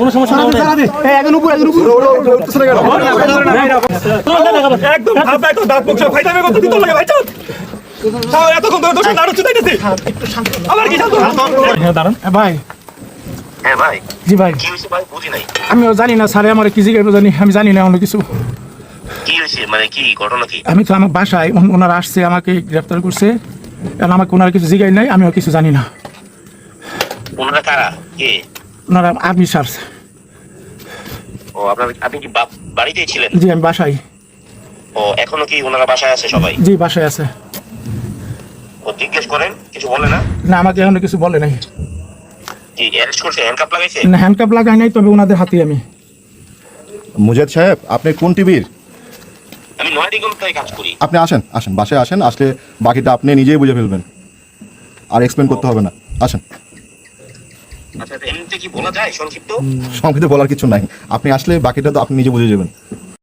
কোনো সমস্যা নেই একদম উপর একদম ভাব একদম দাঁত মুখ সব ফাইটাবে কত দিন লাগে ভাই চল তাও এতক্ষণ ধরে দোষে নাড়ু চুদাইতেছি আবার কি শান্ত হ্যাঁ দাঁড়ান ভাই হ্যাঁ ভাই জি ভাই কি হয়েছে ভাই বুঝি নাই আমিও জানি না স্যারে আমার কি জিজ্ঞাসা জানি আমি জানি না অন্য কিছু কি হয়েছে মানে কি ঘটনা কি আমি তো আমার বাসায় ওনারা আসছে আমাকে গ্রেফতার করছে কারণ আমাকে ওনারা কিছু জিজ্ঞাসা নাই আমিও কিছু জানি না ওনারা কারা কে ওনারা আর্মি সার্স ও আপনি কি বাড়িতেই ছিলেন জি আমি বাসায় ও এখনো কি ওনারা বাসায় আছে সবাই জি বাসায় আছে ও জিজ্ঞেস করেন কিছু বলে না না আমাকে এখনো কিছু বলে নাই কি অ্যারেস্ট করছে হ্যান্ডকাপ লাগাইছে না হ্যান্ডকাপ লাগাই নাই তবে ওনাদের হাতে আমি মুজাদ সাহেব আপনি কোন টিভির? আমি নয়াদিগন্তায় কাজ করি আপনি আসেন আসেন বাসায় আসেন, আসলে বাকিটা আপনি নিজেই বুঝে ফেলবেন, আর এক্সপ্লেন করতে হবে না। আসেন। আচ্ছা এমনিতে কি বলা যায় সংক্ষিপ্ত? সংক্ষিপ্ত বলার কিছু নাই, আপনি আসলে বাকিটা তো আপনি নিজে বুঝে যাবেন।